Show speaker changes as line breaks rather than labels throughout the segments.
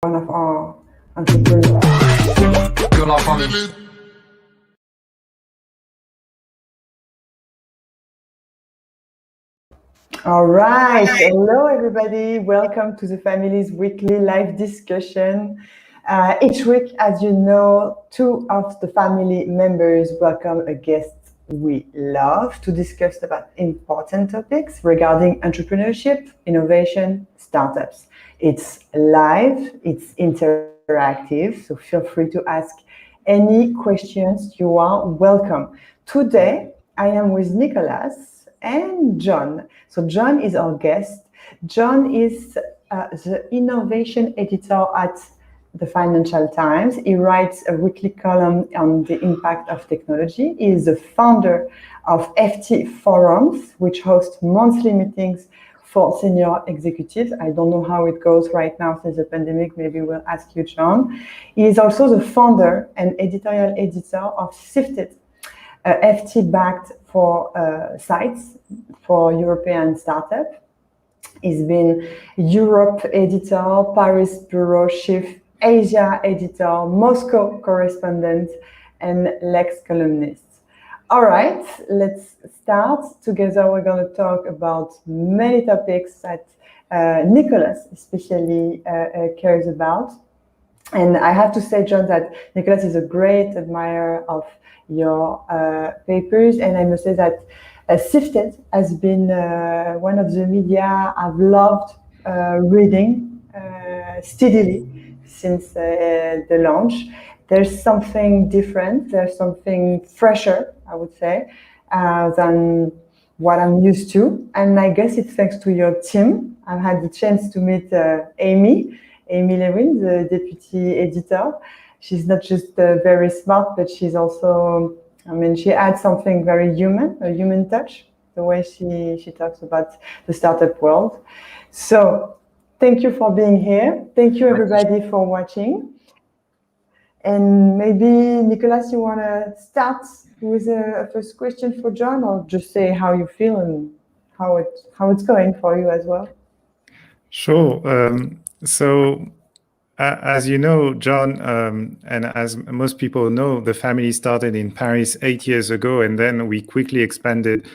one of our entrepreneurs. All right. Hello, everybody. Welcome to the Family's Weekly Live Discussion. Each week, as you know, two of the family members welcome a guest we love to discuss about important topics regarding entrepreneurship, innovation, startups. It's live, it's interactive, so feel free to ask any questions. You are welcome. Today, I am with Nicolas and John. So John is our guest. John is the innovation editor at the Financial Times. He writes a weekly column on the impact of technology. He is the founder of FT Forums, which hosts monthly meetings for senior executives. I don't know how it goes right now since the pandemic. Maybe we'll ask you, John. He is also the founder and editorial editor of Sifted, FT-backed for sites for European startup. He's been Europe editor, Paris bureau chief, Asia editor, Moscow correspondent, and Lex columnist. All right, let's start. Together we're going to talk about many topics that Nicolas especially cares about. And I have to say, John, that Nicolas is a great admirer of your papers, and I must say that Sifted has been one of the media I've loved reading steadily since the launch. There's something different, there's something fresher, I would say, than what I'm used to. And I guess it's thanks to your team. I've had the chance to meet Amy Lewin, the deputy editor. She's not just very smart, but she's also, she adds something very human, a human touch, the way she talks about the startup world. So thank you for being here. Thank you, everybody, for watching. And maybe, Nicolas, you want to start with a first question for John, or just say how you feel and how it's going for you as well?
Sure. As you know, John, and as most people know, the family started in Paris 8 years ago, and then we quickly expanded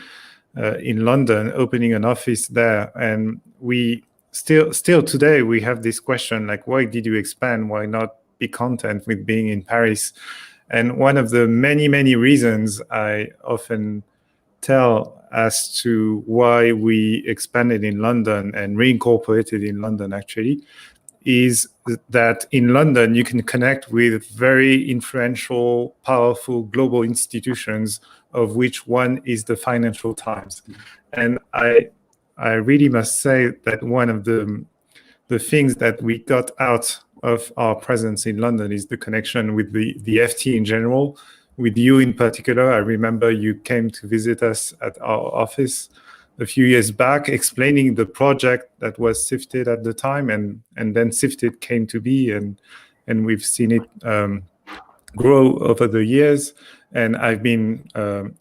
in London, opening an office there. And we still today, we have this question, like, why did you expand? Why not be content with being in Paris? And one of the many, many reasons I often tell as to why we expanded in London and reincorporated in London, actually, is that in London, you can connect with very influential, powerful global institutions, of which one is the Financial Times. And I really must say that one of the things that we got out of our presence in London is the connection with the FT in general, with you in particular. I remember you came to visit us at our office a few years back, explaining the project that was Sifted at the time, and then Sifted came to be, and we've seen it grow over the years, and I've been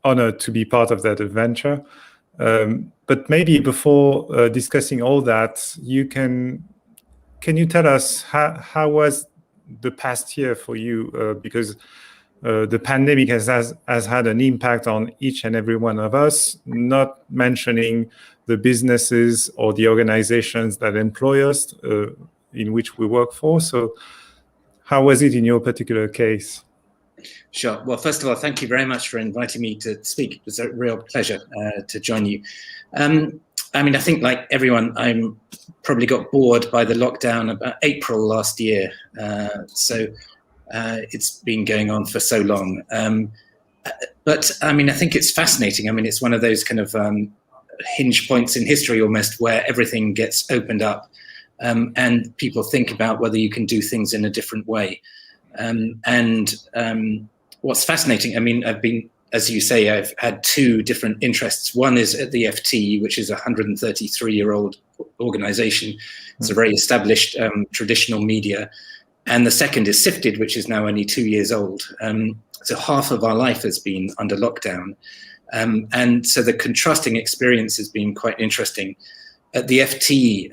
honored to be part of that adventure. But maybe before discussing all that, can you tell us how was the past year for you? Because the pandemic has had an impact on each and every one of us, not mentioning the businesses or the organizations that employ us, in which we work for. So how was it in your particular case?
Sure. Well, first of all, thank you very much for inviting me to speak. It was a real pleasure to join you. I think, like everyone, I'm probably got bored by the lockdown about April last year. It's been going on for so long. But I think it's fascinating. It's one of those kind of hinge points in history almost, where everything gets opened up and people think about whether you can do things in a different way. What's fascinating, I've been, as you say, I've had two different interests. One is at the FT, which is a 133-year-old organization. It's a very established traditional media. And the second is Sifted, which is now only 2 years old. So half of our life has been under lockdown. And so the contrasting experience has been quite interesting. At the FT,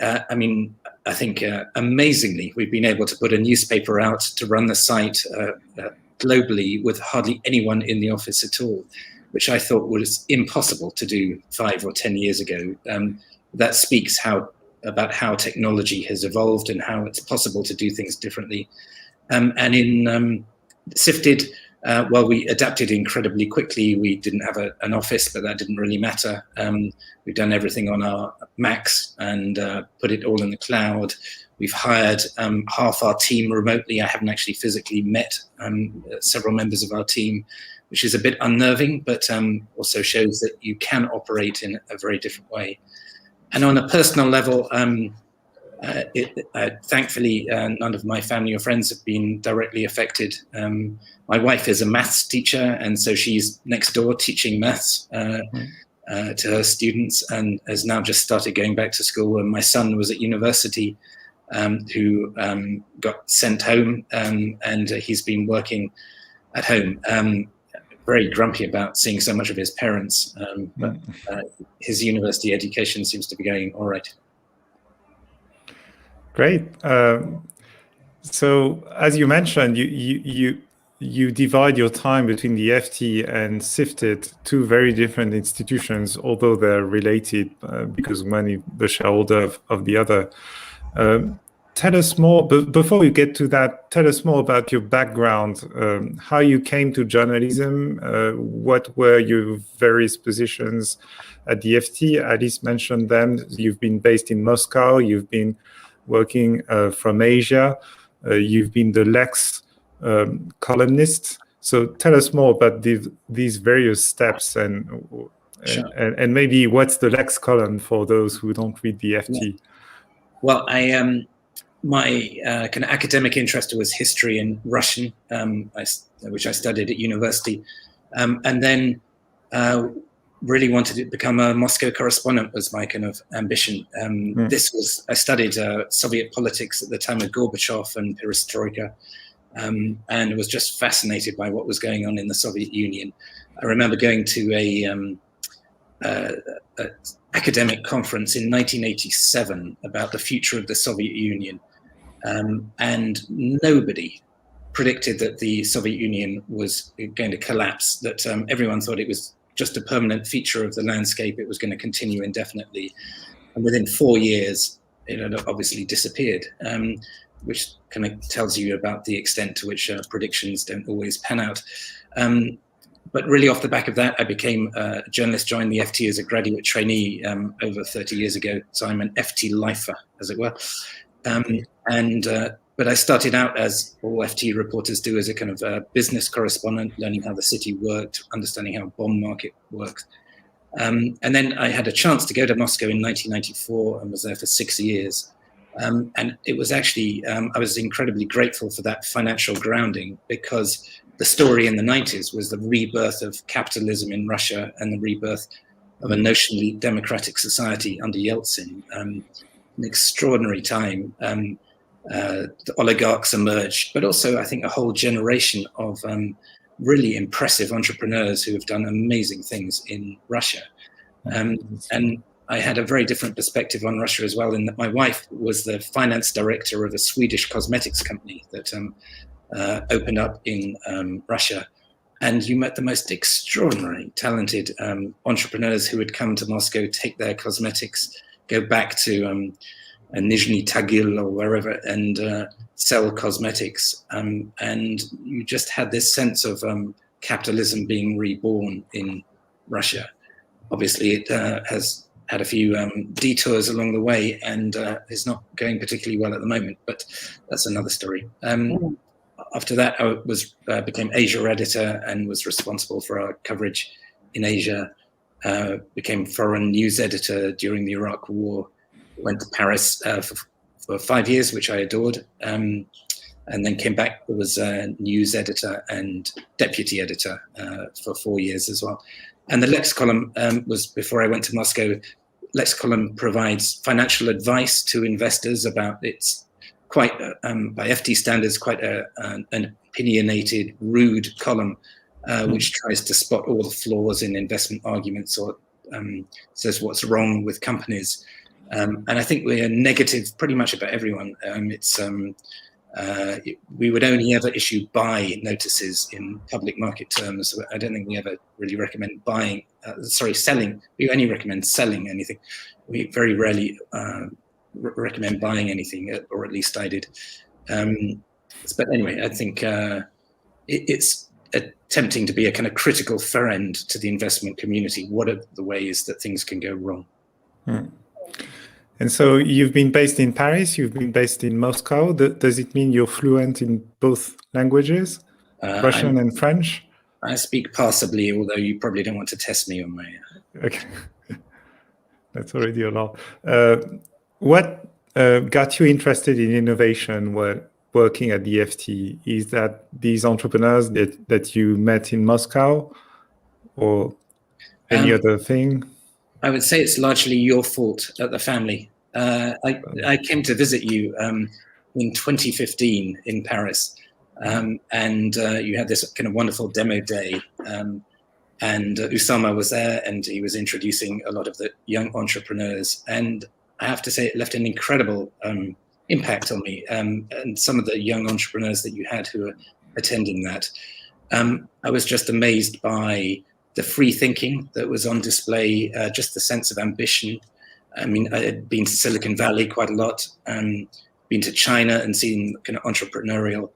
I think amazingly, we've been able to put a newspaper out to run the site globally with hardly anyone in the office at all, which I thought was impossible to do 5 or 10 years ago. That speaks about how technology has evolved and how it's possible to do things differently. And in Sifted, well, we adapted incredibly quickly. We didn't have an office, but that didn't really matter. We've done everything on our Macs and put it all in the cloud. We've hired half our team remotely. I haven't actually physically met several members of our team, which is a bit unnerving, but also shows that you can operate in a very different way. And on a personal level, thankfully, none of my family or friends have been directly affected. My wife is a maths teacher, and so she's next door teaching maths to her students, and has now just started going back to school. And my son was at university, who got sent home, and he's been working at home. Very grumpy about seeing so much of his parents, but his university education seems to be going all right.
Great. So, as you mentioned, you divide your time between the FT and Sifted, two very different institutions, although they're related because one is the shareholder of the other. Tell us more, but before we get to that, tell us more about your background, how you came to journalism, what were your various positions at the FT. Alice mentioned them. You've been based in Moscow, you've been working from Asia, you've been the Lex columnist. So tell us more about these various steps and maybe what's the Lex column for those who don't read the FT.
Well, my kind of academic interest was history and Russian, which I studied at university, and then really wanted to become a Moscow correspondent was my kind of ambition. I studied Soviet politics at the time of Gorbachev and Perestroika, and was just fascinated by what was going on in the Soviet Union. I remember going to a academic conference in 1987 about the future of the Soviet Union, and nobody predicted that the Soviet Union was going to collapse, that everyone thought it was just a permanent feature of the landscape, it was going to continue indefinitely. And within 4 years, it had obviously disappeared, which kind of tells you about the extent to which predictions don't always pan out. But really off the back of that, I became a journalist, joined the FT as a graduate trainee over 30 years ago. So I'm an FT lifer, as it were. But I started out, as all FT reporters do, as a kind of business correspondent, learning how the city worked, understanding how a bond market works. And then I had a chance to go to Moscow in 1994 and was there for 6 years. And it was actually, I was incredibly grateful for that financial grounding, because the story in the 90s was the rebirth of capitalism in Russia and the rebirth of a notionally democratic society under Yeltsin. An extraordinary time. The oligarchs emerged, but also I think a whole generation of really impressive entrepreneurs who have done amazing things in Russia. And I had a very different perspective on Russia as well, in that my wife was the finance director of a Swedish cosmetics company that opened up in Russia. And you met the most extraordinary, talented entrepreneurs who would come to Moscow, take their cosmetics, go back to Nizhny Tagil or wherever, and sell cosmetics. And you just had this sense of capitalism being reborn in Russia. Obviously, it has had a few detours along the way and is not going particularly well at the moment, but that's another story. After that, I became Asia editor and was responsible for our coverage in Asia, became foreign news editor during the Iraq War, went to Paris for 5 years, which I adored, and then came back, was news editor and deputy editor for 4 years as well. And the Lex column was before I went to Moscow. Lex column provides financial advice to investors about its quite, by FT standards, quite an opinionated, rude column, which tries to spot all the flaws in investment arguments or says what's wrong with companies. And I think we're negative pretty much about everyone. We would only ever issue buy notices in public market terms. I don't think we ever really recommend selling. We only recommend selling anything. We very rarely recommend buying anything, or at least I did. But anyway, I think it's attempting to be a kind of critical friend to the investment community. What are the ways that things can go wrong?
And so you've been based in Paris, you've been based in Moscow. Does it mean you're fluent in both languages, Russian and French?
I speak passably, although you probably don't want to test me on my...
Okay, that's already a lot. What got you interested in innovation while working at the FT? Is that these entrepreneurs that you met in Moscow, or any other thing?
I would say it's largely your fault at the family. I came to visit you in 2015 in Paris, and you had this kind of wonderful demo day, and Usama was there, and he was introducing a lot of the young entrepreneurs, and I have to say it left an incredible impact on me, and some of the young entrepreneurs that you had who were attending that. I was just amazed by the free thinking that was on display, just the sense of ambition. I mean, I had been to Silicon Valley quite a lot, been to China and seen kind of entrepreneurial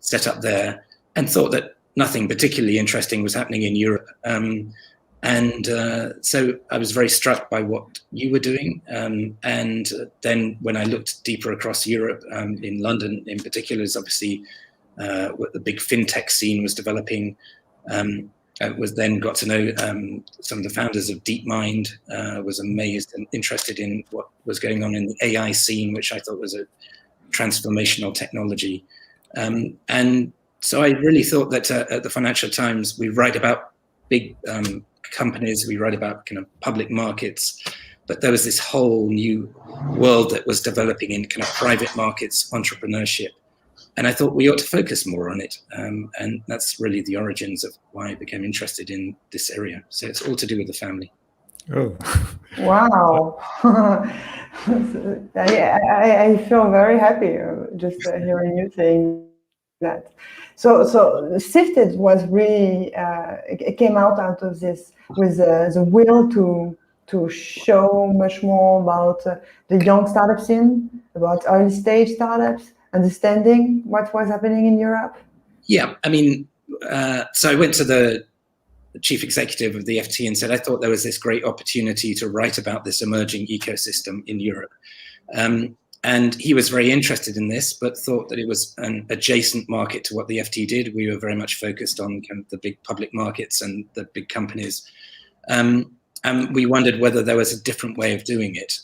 setup there, and thought that nothing particularly interesting was happening in Europe. So I was very struck by what you were doing. And then when I looked deeper across Europe, in London in particular, is obviously what the big fintech scene was developing. I got to know some of the founders of DeepMind, was amazed and interested in what was going on in the AI scene, which I thought was a transformational technology. And so I really thought that at the Financial Times, we write about big companies, we write about kind of public markets, but there was this whole new world that was developing in kind of private markets, entrepreneurship. And I thought we ought to focus more on it. And that's really the origins of why I became interested in this area. So it's all to do with the family.
Oh.
Wow. I feel very happy just hearing you saying that. So Sifted was really, it came out of this with the will to show much more about the young startup scene, about early stage startups, understanding what was happening in Europe?
Yeah, I mean, so I went to the chief executive of the FT and said, I thought there was this great opportunity to write about this emerging ecosystem in Europe. And he was very interested in this, but thought that it was an adjacent market to what the FT did. We were very much focused on kind of the big public markets and the big companies. And we wondered whether there was a different way of doing it.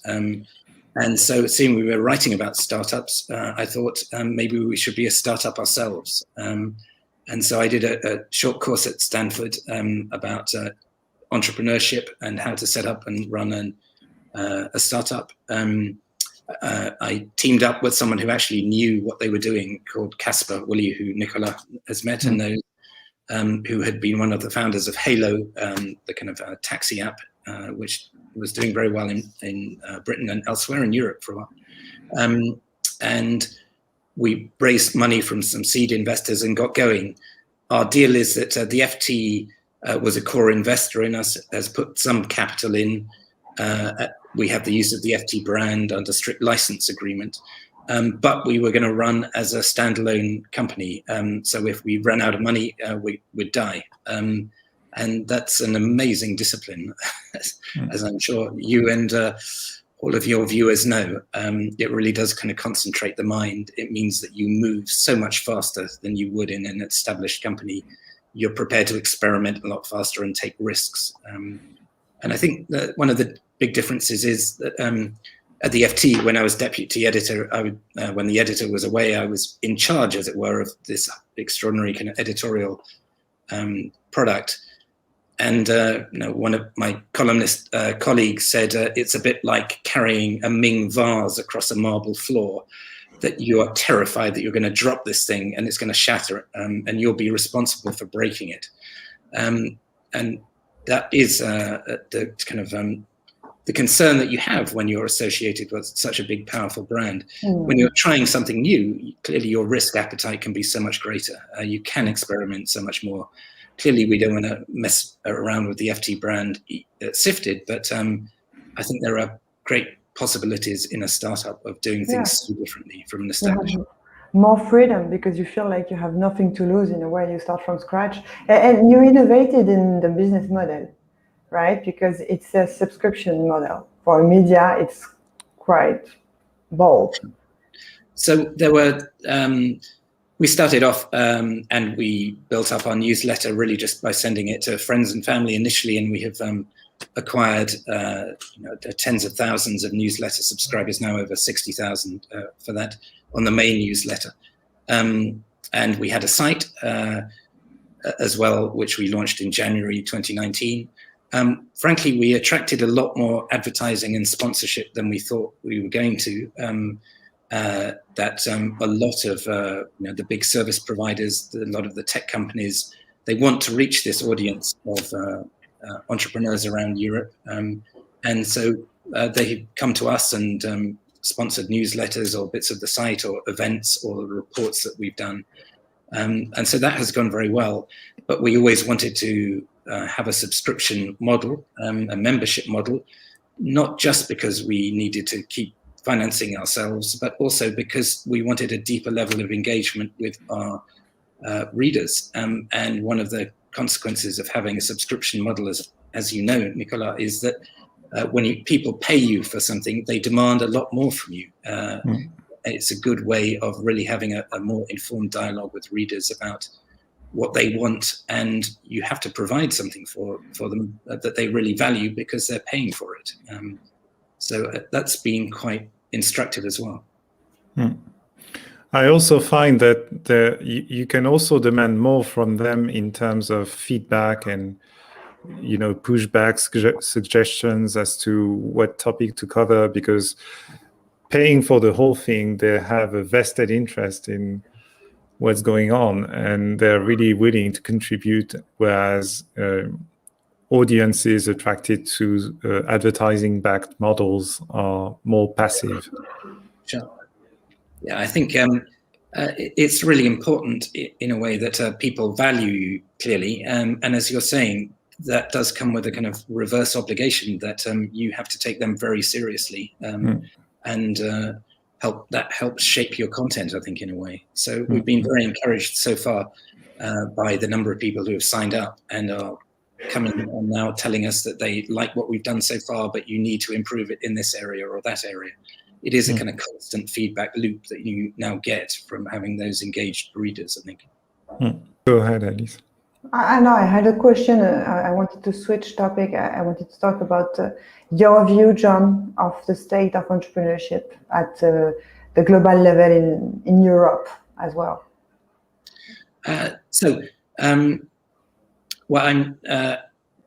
And so seeing we were writing about startups, I thought maybe we should be a startup ourselves. And so I did a short course at Stanford about entrepreneurship and how to set up and run a startup. I teamed up with someone who actually knew what they were doing, called Casper Woolley, who Nicola has met and knows, who had been one of the founders of Halo, the kind of taxi app, which was doing very well in Britain and elsewhere in Europe for a while. And we raised money from some seed investors and got going. Our deal is that the FT was a core investor in us, has put some capital in. We have the use of the FT brand under strict license agreement, but we were going to run as a standalone company. So if we ran out of money, we'd die. And that's an amazing discipline, as I'm sure you and all of your viewers know. It really does kind of concentrate the mind. It means that you move so much faster than you would in an established company. You're prepared to experiment a lot faster and take risks. And I think that one of the big differences is that at the FT, when I was deputy editor, when the editor was away, I was in charge, as it were, of this extraordinary kind of editorial product. And one of my columnist colleagues said, it's a bit like carrying a Ming vase across a marble floor, that you are terrified that you're going to drop this thing and it's going to shatter, and you'll be responsible for breaking it. And that is the kind of the concern that you have when you're associated with such a big, powerful brand. When you're trying something new, clearly your risk appetite can be so much greater. You can experiment so much more. Clearly, we don't want to mess around with the FT brand Sifted, but I think there are great possibilities in a startup of doing things so differently from an establishment.
More freedom because you feel like you have nothing to lose in a way. You start from scratch, and you innovated in the business model, right? Because it's a subscription model. For media, it's quite bold.
So there were, we started off and we built up our newsletter really just by sending it to friends and family initially, and we have acquired tens of thousands of newsletter subscribers, now over 60,000 for that on the main newsletter. And we had a site as well, which we launched in January 2019. Frankly, we attracted a lot more advertising and sponsorship than we thought we were going to. A lot of the big service providers, a lot of the tech companies, they want to reach this audience of entrepreneurs around Europe. And so they come to us and sponsored newsletters or bits of the site or events or reports that we've done. And so that has gone very well. But we always wanted to have a subscription model, a membership model, not just because we needed to keep financing ourselves, but also because we wanted a deeper level of engagement with our readers. And one of the consequences of having a subscription model, as you know, Nicolas, is that when people pay you for something, they demand a lot more from you. It's a good way of really having a more informed dialogue with readers about what they want, and you have to provide something for them that they really value because they're paying for it. So that's been quite instructive as well.
I also find that you can also demand more from them in terms of feedback and pushback suggestions as to what topic to cover, because paying for the whole thing, they have a vested interest in what's going on and they're really willing to contribute, whereas audiences attracted to advertising backed models are more passive.
Sure. Yeah, I think it's really important in a way that people value you clearly, and as you're saying, that does come with a kind of reverse obligation that you have to take them very seriously, and helps shape your content, I think, in a way. So we've been very encouraged so far by the number of people who have signed up and are coming and now telling us that they like what we've done so far, but you need to improve it in this area or that area. It is a kind of constant feedback loop that you now get from having those engaged readers, I think.
Go ahead, Alice.
I know I had a question. I wanted to switch topic. I wanted to talk about your view, John, of the state of entrepreneurship at the global level in Europe as well.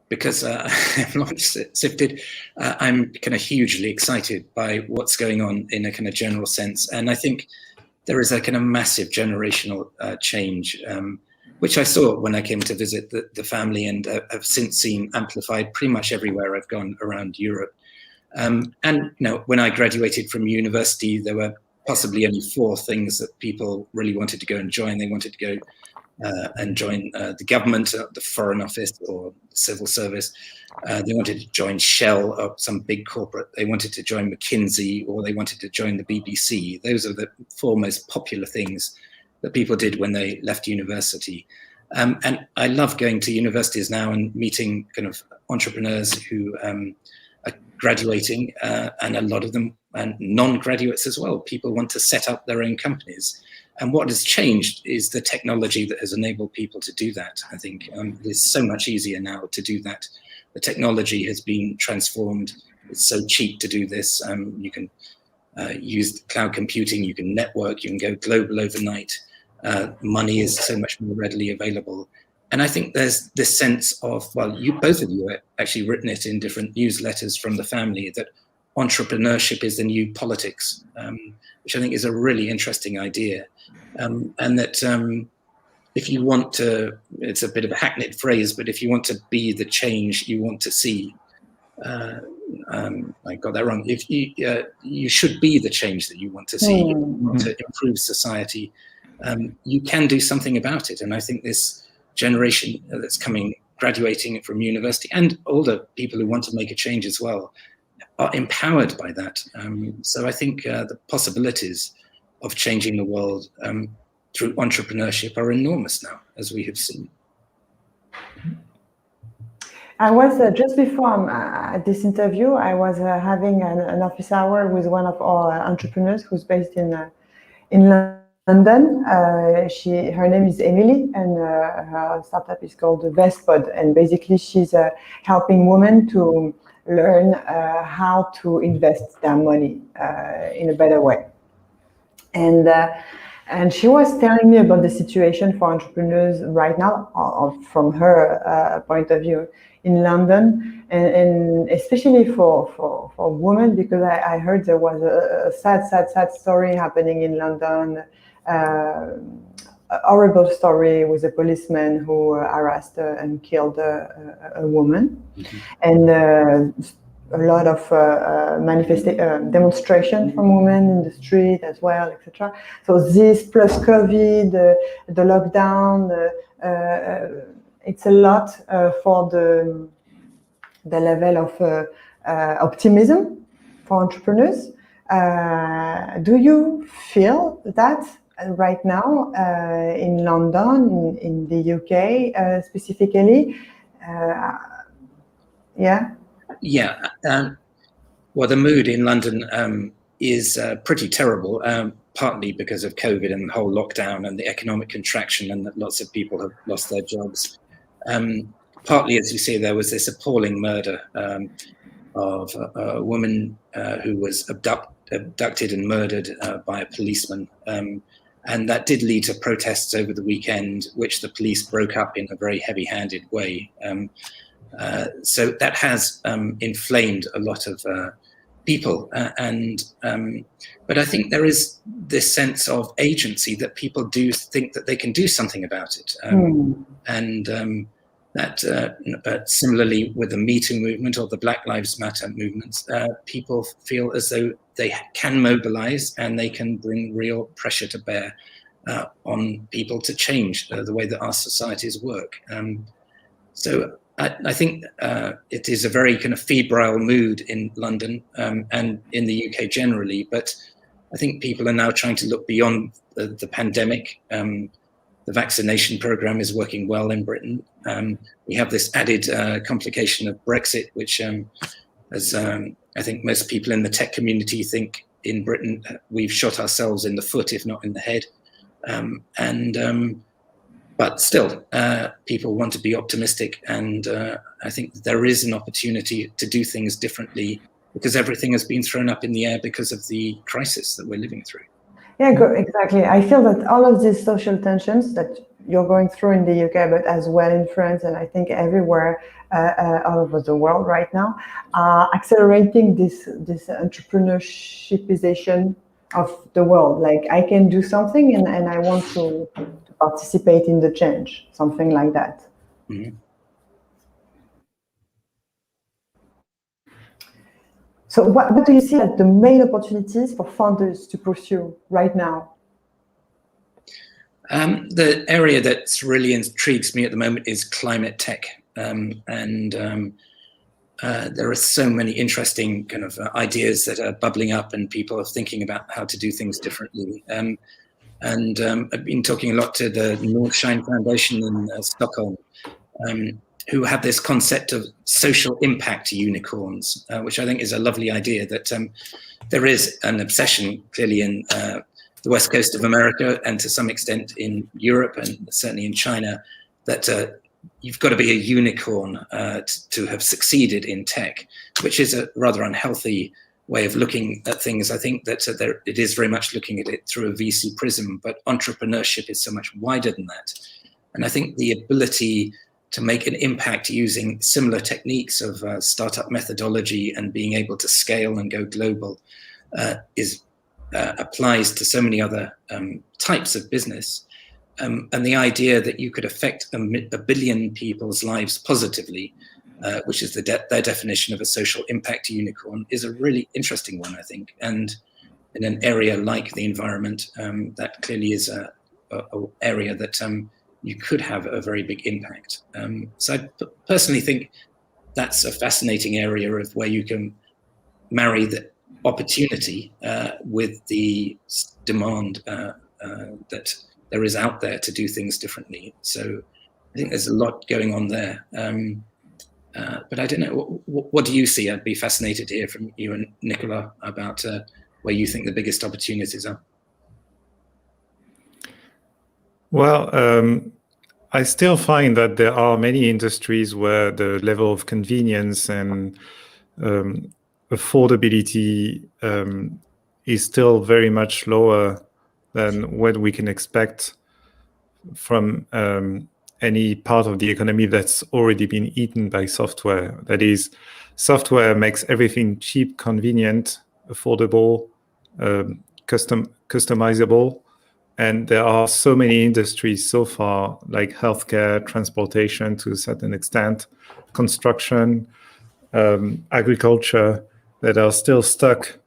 Because I've launched Sifted, I'm kind of hugely excited by what's going on in a kind of general sense. And I think there is a kind of massive generational change, which I saw when I came to visit the family, and have since seen amplified pretty much everywhere I've gone around Europe. And when I graduated from university, there were possibly only 4 things that people really wanted to go and join. They wanted to go and join the government, the Foreign Office, or the civil service. They wanted to join Shell, or some big corporate. They wanted to join McKinsey, or they wanted to join the BBC. Those are the 4 most popular things that people did when they left university. And I love going to universities now and meeting kind of entrepreneurs who are graduating, and a lot of them, and non-graduates as well. People want to set up their own companies. And what has changed is the technology that has enabled people to do that. I think it's so much easier now to do that. The technology has been transformed. It's so cheap to do this. You can use cloud computing, you can network, you can go global overnight. Money is so much more readily available. And I think there's this sense of, well, both of you have actually written it in different newsletters from the family, that entrepreneurship is the new politics, which I think is a really interesting idea. And that if you want to, it's a bit of a hackneyed phrase, but if you want to be the change you want to see, I got that wrong. If you should be the change that you want to see, you want to improve society, you can do something about it. And I think this generation that's coming, graduating from university, and older people who want to make a change as well, are empowered by that. So I think the possibilities of changing the world through entrepreneurship are enormous now, as we have seen.
I was just before this interview, I was having an office hour with one of our entrepreneurs who's based in London. Her name is Emily, and her startup is called Vestpod. And basically, she's helping women to learn how to invest their money in a better way. And she was telling me about the situation for entrepreneurs right now, from her point of view in London, and especially for women, because I heard there was a sad story happening in London, a horrible story with a policeman who harassed and killed a woman, and a lot of demonstration from women in the street as well, etc. So this plus COVID, the lockdown, it's a lot for the level of optimism for entrepreneurs. Do you feel that right now in London, in the UK specifically? Yeah.
Yeah. Well, the mood in London is pretty terrible, partly because of COVID and the whole lockdown and the economic contraction, and that lots of people have lost their jobs. Partly, as you say, there was this appalling murder of a woman who was abducted and murdered by a policeman. And that did lead to protests over the weekend, which the police broke up in a very heavy-handed way. So that has inflamed a lot of people, but I think there is this sense of agency that people do think that they can do something about it, and that similarly with the Me Too movement or the Black Lives Matter movements, people feel as though they can mobilize and they can bring real pressure to bear on people to change the way that our societies work. So I think it is a very kind of febrile mood in London and in the UK generally, but I think people are now trying to look beyond the pandemic. The vaccination program is working well in Britain. We have this added complication of Brexit, which, as I think most people in the tech community think in Britain, we've shot ourselves in the foot, if not in the head. But still, people want to be optimistic, and I think there is an opportunity to do things differently because everything has been thrown up in the air because of the crisis that we're living through.
Yeah, exactly. I feel that all of these social tensions that you're going through in the UK, but as well in France, and I think everywhere all over the world right now, are accelerating this entrepreneurshipization of the world. Like, I can do something and I want to participate in the change, something like that.
Mm-hmm.
So what do you see as the main opportunities for founders to pursue right now?
The area that really intrigues me at the moment is climate tech. There are so many interesting kind of ideas that are bubbling up, and people are thinking about how to do things differently. I've been talking a lot to the Nordshine Foundation in Stockholm, who have this concept of social impact unicorns, which I think is a lovely idea, that there is an obsession clearly in the west coast of America and to some extent in Europe and certainly in China, that you've got to be a unicorn to have succeeded in tech, which is a rather unhealthy way of looking at things. I think that it is very much looking at it through a VC prism, but entrepreneurship is so much wider than that. And I think the ability to make an impact using similar techniques of startup methodology and being able to scale and go global applies to so many other types of business. And the idea that you could affect a billion people's lives positively which is their definition of a social impact unicorn, is a really interesting one, I think. And in an area like the environment, that clearly is a area that you could have a very big impact. So I personally think that's a fascinating area of where you can marry the opportunity with the demand that there is out there to do things differently. So I think there's a lot going on there. But I don't know, what do you see? I'd be fascinated to hear from you and Nicola about where you think the biggest opportunities are.
Well, I still find that there are many industries where the level of convenience and affordability is still very much lower than what we can expect from any part of the economy that's already been eaten by software. That is, software makes everything cheap, convenient, affordable, customizable. And there are so many industries so far, like healthcare, transportation to a certain extent, construction, agriculture, that are still stuck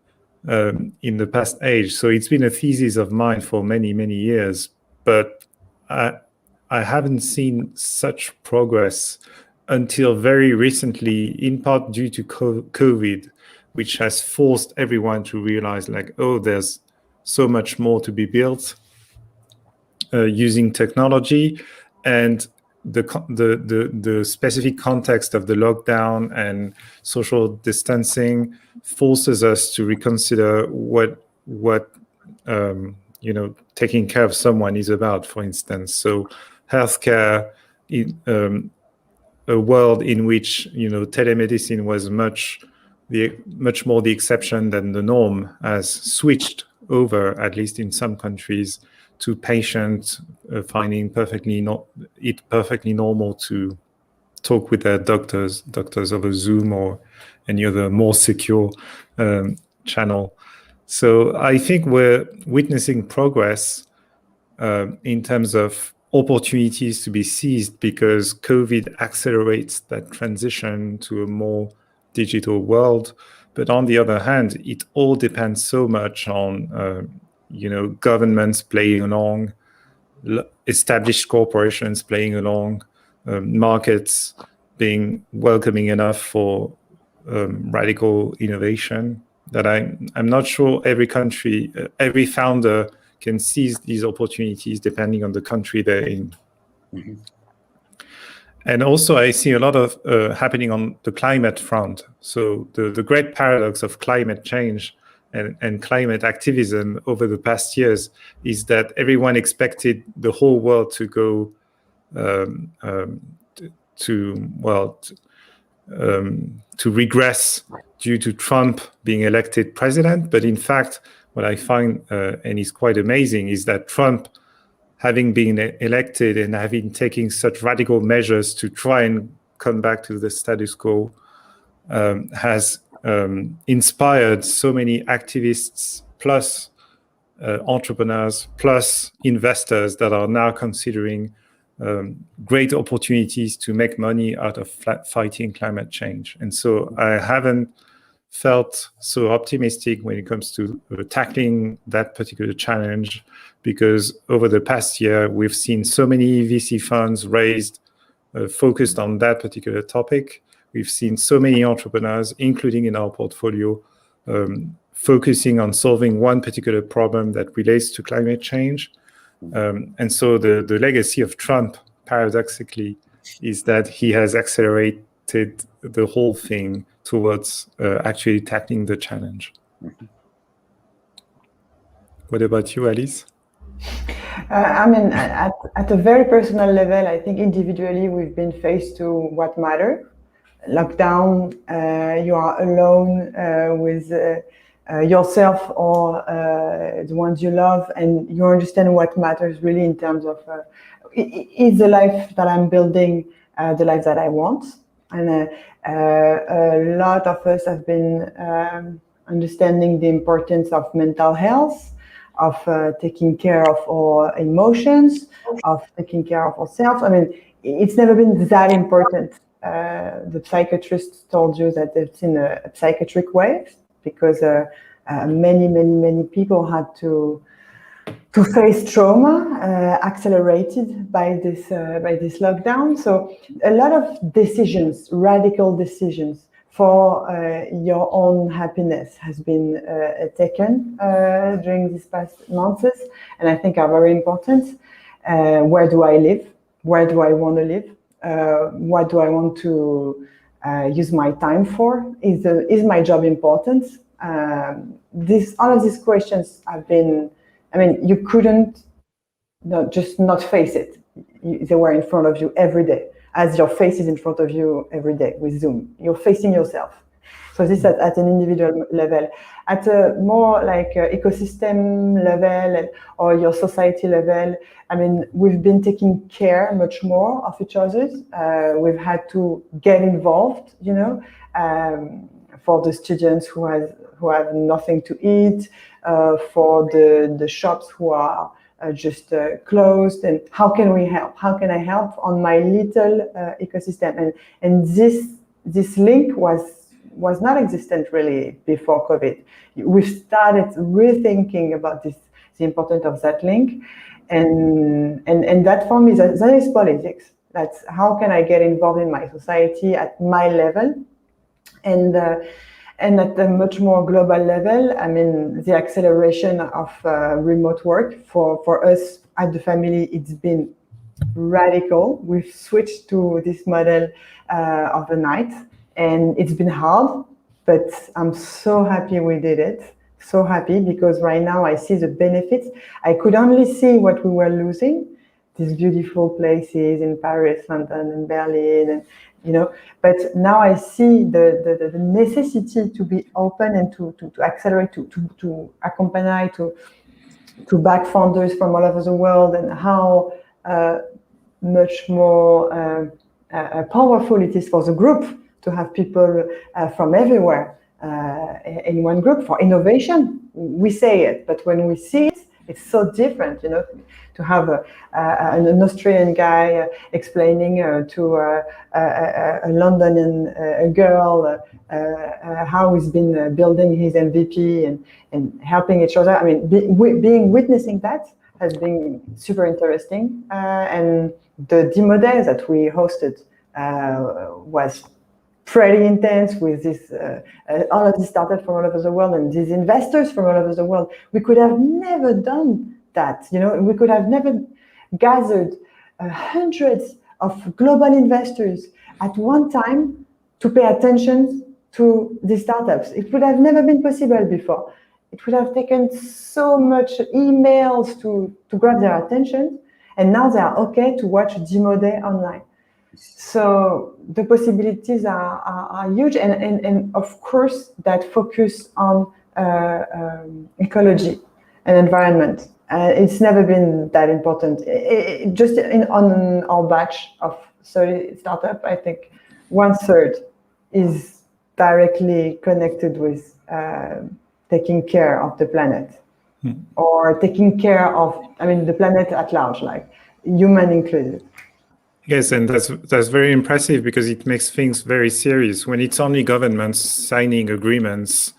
in the past age. So it's been a thesis of mine for many, many years. But I haven't seen such progress until very recently, in part due to COVID, which has forced everyone to realize, like, oh, there's so much more to be built using technology, and the specific context of the lockdown and social distancing forces us to reconsider what taking care of someone is about, for instance. So healthcare, in a world in which telemedicine was much more the exception than the norm, has switched over, at least in some countries, to patients finding it perfectly normal to talk with their doctors over Zoom or any other more secure channel. So I think we're witnessing progress in terms of opportunities to be seized, because COVID accelerates that transition to a more digital world. But on the other hand, it all depends so much on governments playing along, established corporations playing along, markets being welcoming enough for radical innovation, that I'm not sure every country, every founder can seize these opportunities depending on the country they're in. Mm-hmm. And also I see a lot of happening on the climate front. So the great paradox of climate change and climate activism over the past years is that everyone expected the whole world to go to regress due to Trump being elected president. But in fact, what I find, and is quite amazing, is that Trump, having been elected and having taken such radical measures to try and come back to the status quo, has inspired so many activists, plus entrepreneurs, plus investors that are now considering great opportunities to make money out of fighting climate change. And so I haven't felt so optimistic when it comes to tackling that particular challenge, because over the past year, we've seen so many VC funds raised, focused on that particular topic. We've seen so many entrepreneurs, including in our portfolio, focusing on solving one particular problem that relates to climate change. And so the legacy of Trump, paradoxically, is that he has accelerated the whole thing towards actually tackling the challenge. Mm-hmm. What about you, Alice?
At a very personal level, I think individually we've been faced to what matter. Lockdown, you are alone with yourself or the ones you love, and you understand what matters really in terms of is the life that I'm building the life that I want. And a lot of us have been understanding the importance of mental health, of taking care of our emotions, of taking care of ourselves. I mean, it's never been that important the psychiatrists told you that they've seen a psychiatric wave because many people had to face trauma accelerated by this lockdown. So a lot of decisions, radical decisions for your own happiness has been taken during these past months, and I think are very important. Where do I live? Where do I want to live? What do I want to use my time for? Is my job important? All of these questions have been, I mean, you couldn't just not face it. They were in front of you every day, as your face is in front of you every day with Zoom. You're facing yourself. So this at an individual level. At a more like ecosystem level or your society level, I mean, we've been taking care much more of each other. We've had to get involved, you know, for the students who have nothing to eat, for the shops who are just closed, and how can we help? How can I help on my little ecosystem? And this link was not existent really before COVID. We've started rethinking about the importance of that link, and that for me that is politics. That's how can I get involved in my society at my level, and at a much more global level. I mean, the acceleration of remote work for us at the family, it's been radical. We've switched to this model of the night, and it's been hard, but I'm so happy we did it. So happy, because right now I see the benefits. I could only see what we were losing, these beautiful places in Paris, London, and Berlin, and you know, but now I see the necessity to be open and to accelerate, to accompany, to back founders from all over the world, and how much more powerful it is for the group to have people from everywhere in one group for innovation. We say it, but when we see it, it's so different, you know, to have an Australian guy explaining to a Londonian girl how he's been building his MVP and helping each other. I mean, witnessing that has been super interesting. And the demo day that we hosted was pretty intense with this, all of these startups from all over the world and these investors from all over the world. We could have never done that, you know. We could have never gathered hundreds of global investors at one time to pay attention to these startups. It would have never been possible before. It would have taken so much emails to grab their attention, and now they are okay to watch Demo Day online. So the possibilities are huge, and of course that focus on ecology and environment. It's never been that important. On our batch of 30 startups, I think 1/3 is directly connected with taking care of the planet, or taking care of, I mean, the planet at large, like human included.
Yes, and that's very impressive, because it makes things very serious. When it's only governments signing agreements,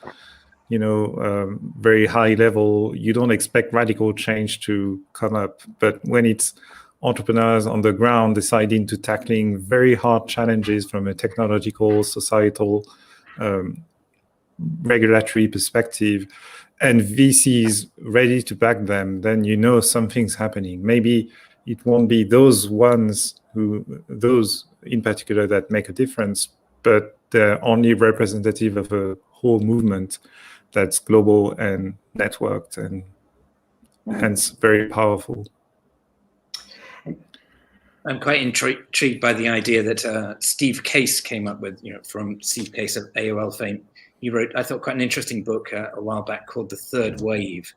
you know, very high level, you don't expect radical change to come up. But when it's entrepreneurs on the ground deciding to tackling very hard challenges from a technological, societal, regulatory perspective, and VCs ready to back them, then you know something's happening. Maybe it won't be those in particular that make a difference, but they're only representative of a whole movement that's global and networked, and hence very powerful.
I'm quite intrigued by the idea that Steve Case came up with, you know, from Steve Case of AOL fame. He wrote, I thought, quite an interesting book a while back called The Third Wave,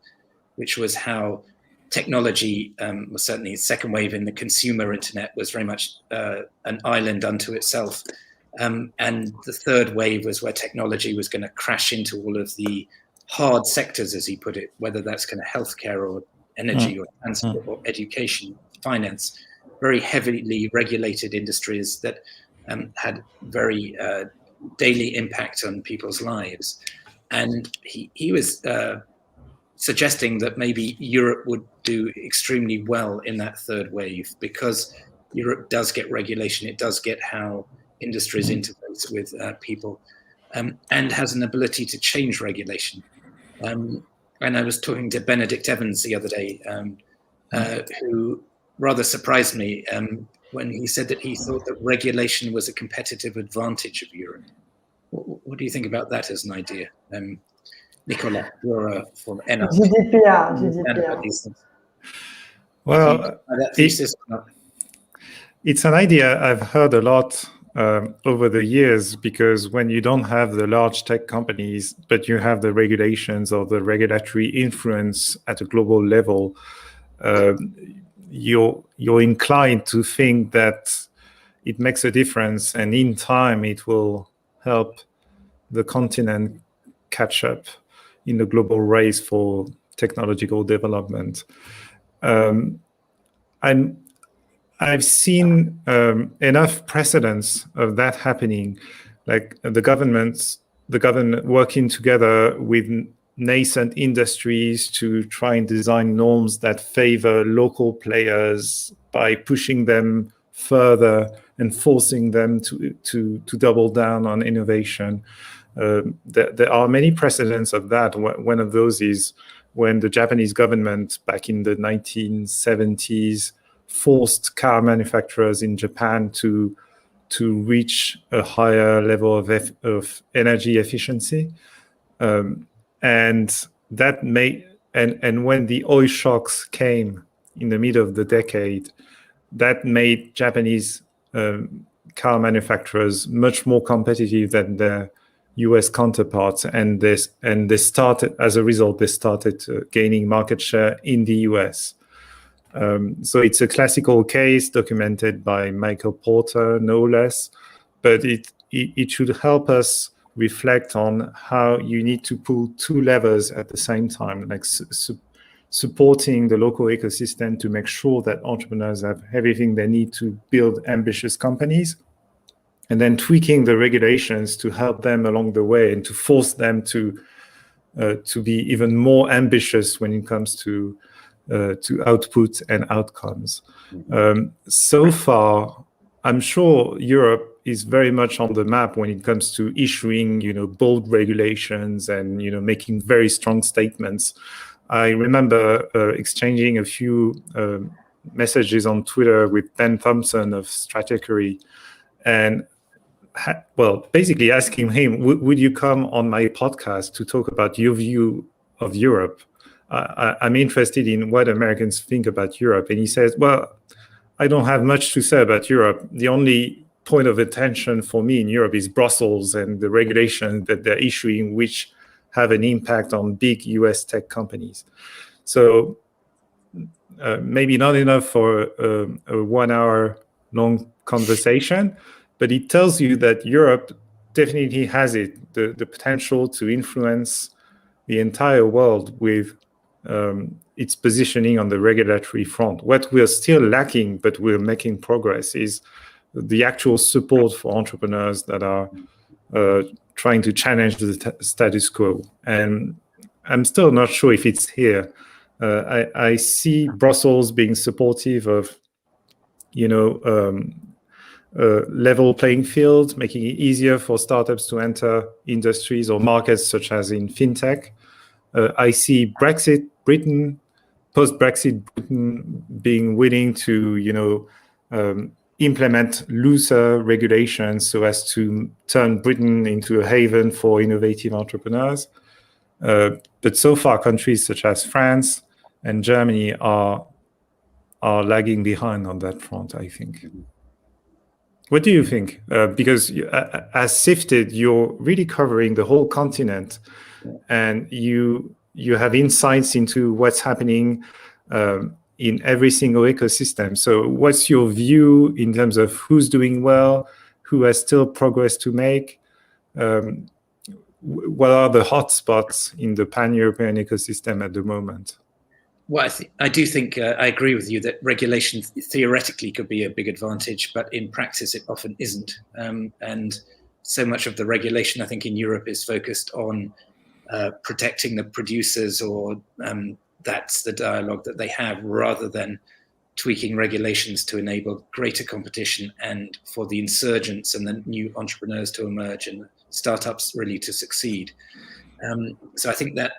which was how technology was certainly second wave in the consumer internet was very much an island unto itself. And the third wave was where technology was going to crash into all of the hard sectors, as he put it, whether that's kind of healthcare or energy or transport or education, finance, very heavily regulated industries that had very daily impact on people's lives. And he was suggesting that maybe Europe would do extremely well in that third wave, because Europe does get regulation, it does get how industries interface with people, and has an ability to change regulation. And I was talking to Benedict Evans the other day, who rather surprised me when he said that he thought that regulation was a competitive advantage of Europe. What do you think about that as an idea? Nicolas, you're from ENA.
GDPR.
Well, it's an idea I've heard a lot over the years, because when you don't have the large tech companies, but you have the regulations or the regulatory influence at a global level, you're inclined to think that it makes a difference, and in time it will help the continent catch up in the global race for technological development. I've seen enough precedents of that happening, like the government working together with nascent industries to try and design norms that favor local players by pushing them further and forcing them to double down on innovation. There are many precedents of that. One of those is when the Japanese government back in the 1970s forced car manufacturers in Japan to reach a higher level of energy efficiency. And that and when the oil shocks came in the middle of the decade, that made Japanese car manufacturers much more competitive than their US counterparts, and they started, as a result, they started gaining market share in the US. So it's a classical case documented by Michael Porter, no less, but it should help us reflect on how you need to pull two levers at the same time, like supporting the local ecosystem to make sure that entrepreneurs have everything they need to build ambitious companies, and then tweaking the regulations to help them along the way and to force them to be even more ambitious when it comes to output and outcomes. So far, I'm sure Europe is very much on the map when it comes to issuing, bold regulations and, making very strong statements. I remember exchanging a few messages on Twitter with Ben Thompson of Stratechery, and basically asking him, would you come on my podcast to talk about your view of Europe? I'm interested in what Americans think about Europe. And he says, well, I don't have much to say about Europe. The only point of attention for me in Europe is Brussels and the regulation that they're issuing, which have an impact on big US tech companies. So maybe not enough for a 1 hour long conversation, but it tells you that Europe definitely has the potential to influence the entire world with its positioning on the regulatory front. What we're still lacking, but we're making progress, is the actual support for entrepreneurs that are trying to challenge the status quo. And I'm still not sure if it's here. I see Brussels being supportive of, level playing field, making it easier for startups to enter industries or markets such as in fintech. I see post-Brexit Britain being willing to, implement looser regulations so as to turn Britain into a haven for innovative entrepreneurs. But so far, countries such as France and Germany are lagging behind on that front, I think. What do you think? Because as Sifted, you're really covering the whole continent, and you have insights into what's happening in every single ecosystem. So what's your view in terms of who's doing well, who has still progress to make? What are the hotspots in the pan-European ecosystem at the moment?
Well, I do think I agree with you that regulation theoretically could be a big advantage, but in practice it often isn't. And so much of the regulation, I think, in Europe is focused on protecting the producers, or that's the dialogue that they have, rather than tweaking regulations to enable greater competition and for the insurgents and the new entrepreneurs to emerge and startups really to succeed. So I think that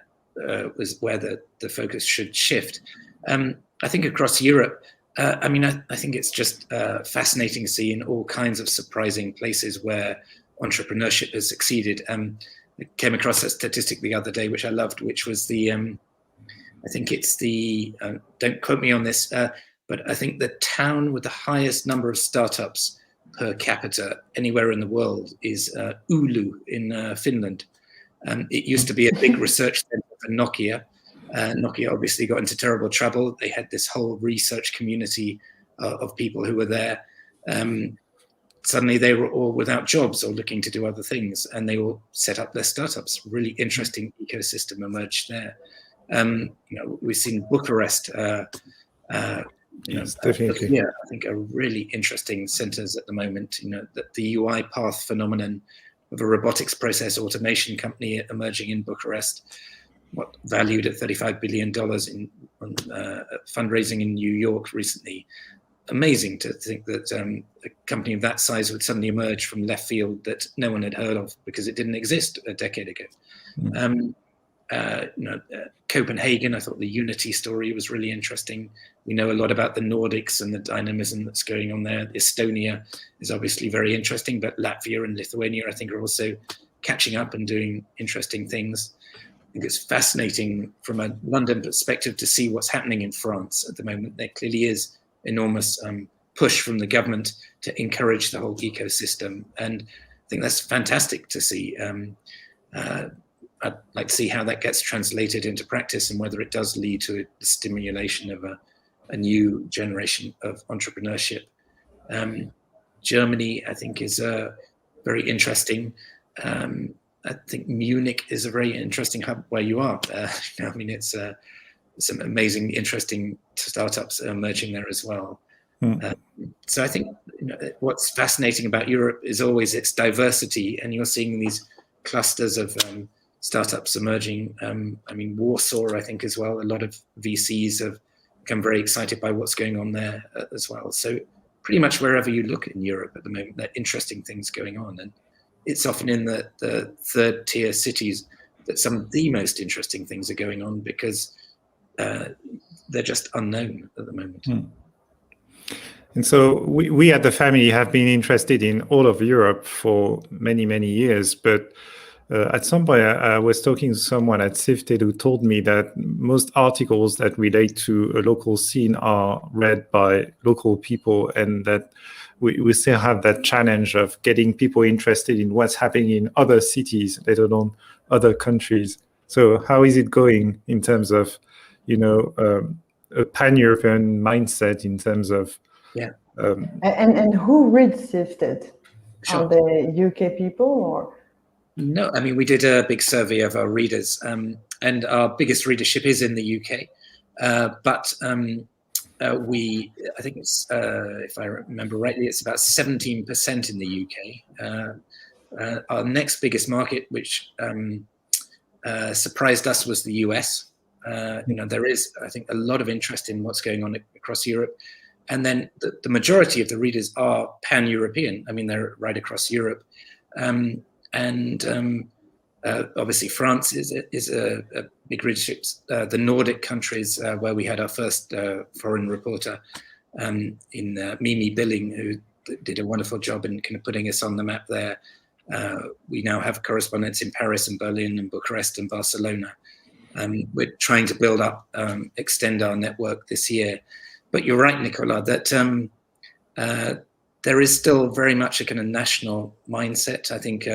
was where the focus should shift. I think across Europe, I think it's just fascinating to see in all kinds of surprising places where entrepreneurship has succeeded. I came across a statistic the other day, which I loved, which was I think it's don't quote me on this, but I think the town with the highest number of startups per capita anywhere in the world is Oulu in Finland. It used to be a big research center for Nokia. Nokia obviously got into terrible trouble. They had this whole research community of people who were there. Suddenly they were all without jobs or looking to do other things, and they all set up their startups. Really interesting ecosystem emerged there. We've seen Bucharest.
Yes, definitely.
Yeah, I think are really interesting centers at the moment. The UiPath phenomenon of a robotics process automation company emerging in Bucharest, valued at $35 billion in fundraising in New York recently. Amazing to think that a company of that size would suddenly emerge from left field that no one had heard of because it didn't exist a decade ago. Copenhagen, I thought the Unity story was really interesting. We know a lot about the Nordics and the dynamism that's going on there. Estonia is obviously very interesting, but Latvia and Lithuania, I think, are also catching up and doing interesting things. I think it's fascinating from a London perspective to see what's happening in France at the moment. There clearly is enormous push from the government to encourage the whole ecosystem, and I think that's fantastic to see. I'd like to see how that gets translated into practice and whether it does lead to the stimulation of a new generation of entrepreneurship. Germany, I think, is very interesting. I think Munich is a very interesting hub where you are. It's some amazing, interesting startups emerging there as well. So I think what's fascinating about Europe is always its diversity, and you're seeing these clusters of startups emerging. Warsaw, I think, as well. A lot of VCs have become very excited by what's going on there as well. So pretty much wherever you look in Europe at the moment, there are interesting things going on. And it's often in the third tier cities that some of the most interesting things are going on, because they're just unknown at the moment.
And so we at the family have been interested in all of Europe for many, many years. But at some point, I was talking to someone at Sifted who told me that most articles that relate to a local scene are read by local people, and that we still have that challenge of getting people interested in what's happening in other cities, let alone other countries. So how is it going in terms of, a pan-European mindset in terms of...
And who reads Sifted?
Sure.
Are they UK people or?
No, we did a big survey of our readers, and our biggest readership is in the UK. But I think it's, if I remember rightly, it's about 17% in the UK. Our next biggest market, which surprised us, was the US. There is, I think, a lot of interest in what's going on across Europe. And then the majority of the readers are pan-European. They're right across Europe. Obviously France is a big readership. The Nordic countries, where we had our first foreign reporter in Mimi Billing, who did a wonderful job in kind of putting us on the map there. We now have correspondents in Paris and Berlin and Bucharest and Barcelona. We're trying to build up, extend our network this year. But you're right, Nicolas, that there is still very much a kind of national mindset. I think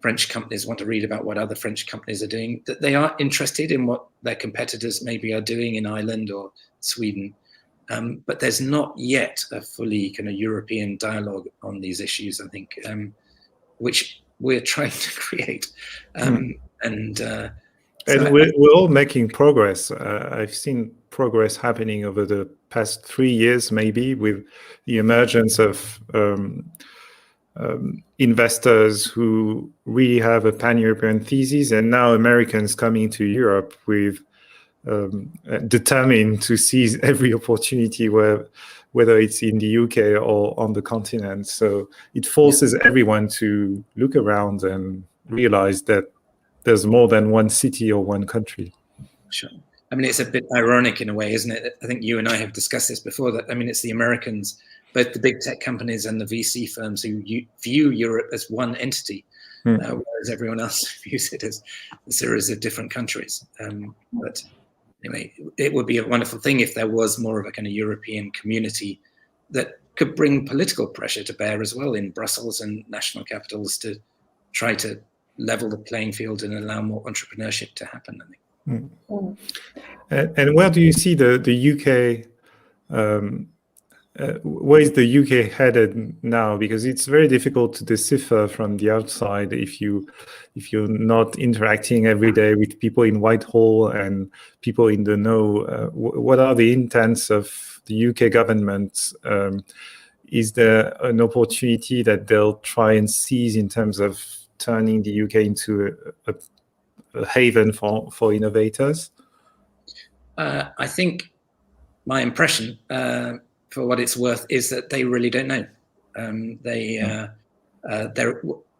French companies want to read about what other French companies are doing, that they are interested in what their competitors maybe are doing in Ireland or Sweden. But there's not yet a fully kind of European dialogue on these issues, I think, which we're trying to create.
And we're all making progress. I've seen progress happening over the past 3 years, maybe, with the emergence of investors who really have a pan-European thesis, and now Americans coming to Europe with determined to seize every opportunity, whether it's in the UK or on the continent. So it forces everyone to look around and realize that there's more than one city or one country.
Sure. I mean, it's a bit ironic in a way, isn't it? I think you and I have discussed this before, that, I mean, it's the Americans, both the big tech companies and the VC firms, who view Europe as one entity, whereas everyone else views it as a series of different countries. But anyway, it would be a wonderful thing if there was more of a kind of European community that could bring political pressure to bear as well in Brussels and national capitals to try to level the playing field and allow more entrepreneurship to happen, I think.
And where do you see the UK, where is the UK headed now? Because it's very difficult to decipher from the outside if you're not interacting every day with people in Whitehall and people in the know. What are the intents of the UK government? Is there an opportunity that they'll try and seize in terms of turning the UK into a haven for innovators?
I think my impression, for what it's worth, is that they really don't know.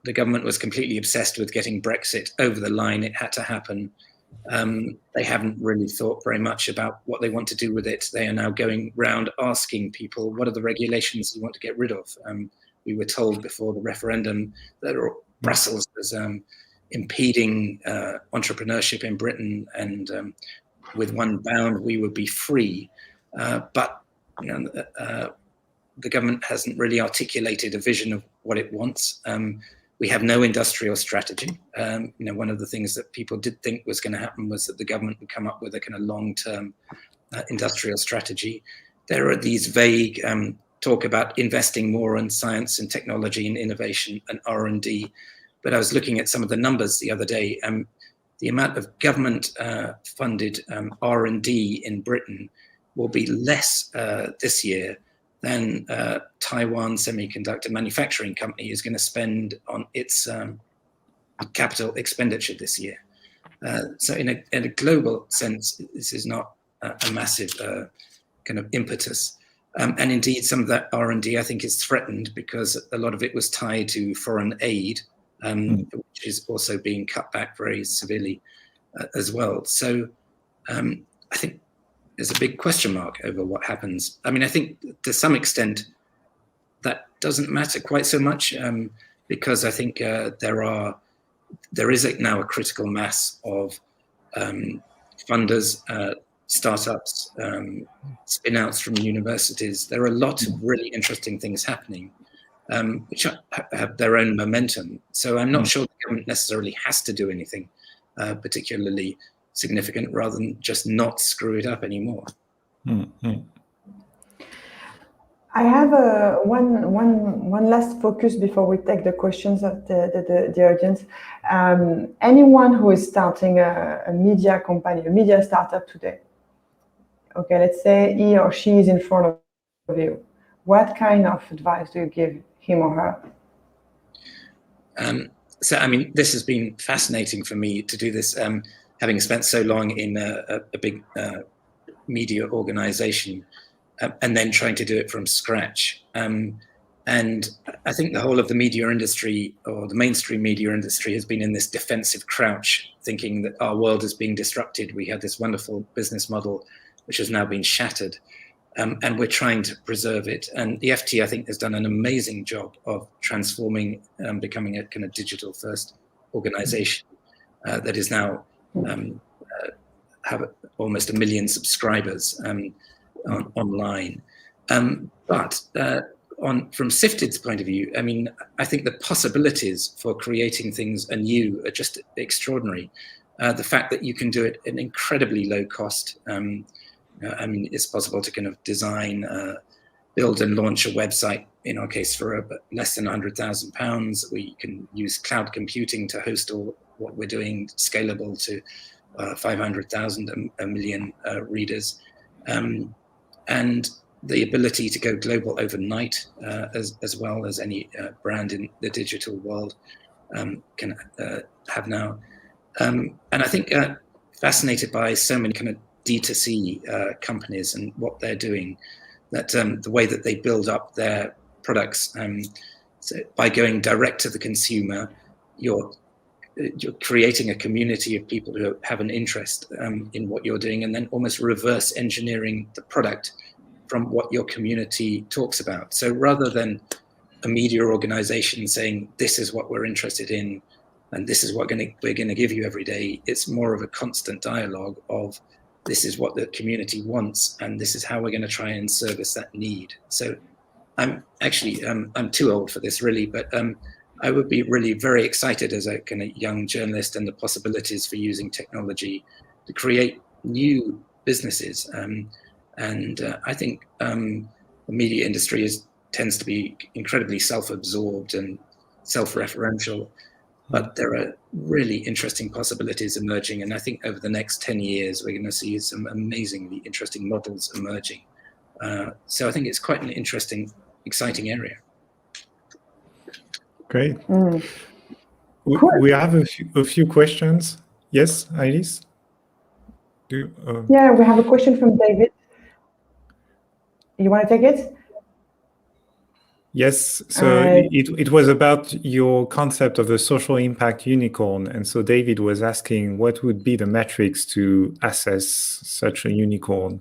The government was completely obsessed with getting Brexit over the line. It had to happen. They haven't really thought very much about what they want to do with it. They are now going round asking people, what are the regulations you want to get rid of? We were told before the referendum that Brussels was impeding entrepreneurship in Britain, and with one bound we would be free. But the government hasn't really articulated a vision of what it wants. We have no industrial strategy. One of the things that people did think was going to happen was that the government would come up with a kind of long-term industrial strategy. There are these vague talk about investing more in science and technology and innovation and R&D. But I was looking at some of the numbers the other day. The amount of government funded R&D in Britain will be less this year than Taiwan Semiconductor Manufacturing Company is going to spend on its capital expenditure this year. So in a global sense, this is not a massive kind of impetus. And indeed, some of that R&D, I think, is threatened because a lot of it was tied to foreign aid, which is also being cut back very severely as well. So I think there's a big question mark over what happens. I mean, I think to some extent that doesn't matter quite so much because I think there is now a critical mass of funders, startups, spin-outs from universities. There are a lot of really interesting things happening, which have their own momentum. So I'm not sure the government necessarily has to do anything particularly significant, rather than just not screw it up anymore.
I have one last focus before we take the questions of the audience. Anyone who is starting a media company, a media startup today, okay, let's say he or she is in front of you. What kind of advice do you give him or her?
So, I mean, this has been fascinating for me to do this, having spent so long in a big media organization and then trying to do it from scratch. And I think the whole of the media industry, or the mainstream media industry, has been in this defensive crouch, thinking that our world is being disrupted. We had this wonderful business model, which has now been shattered. And we're trying to preserve it. And the FT, I think, has done an amazing job of transforming, becoming a kind of digital-first organization that is now have almost 1 million subscribers online. But from Sifted's point of view, I mean, I think the possibilities for creating things anew are just extraordinary. The fact that you can do it at an incredibly low cost. I mean, it's possible to kind of design, build and launch a website, in our case, for less than £100,000. We can use cloud computing to host all what we're doing, scalable to 500,000, a million readers, and the ability to go global overnight, as well as any brand in the digital world can have now. And I think fascinated by so many kind of D2C companies and what they're doing, that the way that they build up their products, so by going direct to the consumer, you're creating a community of people who have an interest in what you're doing, and then almost reverse engineering the product from what your community talks about. So rather than a media organization saying, this is what we're interested in, and this is what we're going to give you every day, it's more of a constant dialogue of, this is what the community wants, and this is how we're going to try and service that need. So I'm actually, I'm too old for this really, but I would be really very excited as a kind of young journalist, and the possibilities for using technology to create new businesses. And I think the media industry tends to be incredibly self-absorbed and self-referential, but there are really interesting possibilities emerging. And I think over the next 10 years, we're going to see some amazingly interesting models emerging. So I think it's quite an interesting, exciting area.
Great. We have a few questions. Yes, Iris?
Yeah, we have a question from David. You want to take it?
Yes, so it was about your concept of the social impact unicorn. And so David was asking, what would be the metrics to assess such a unicorn?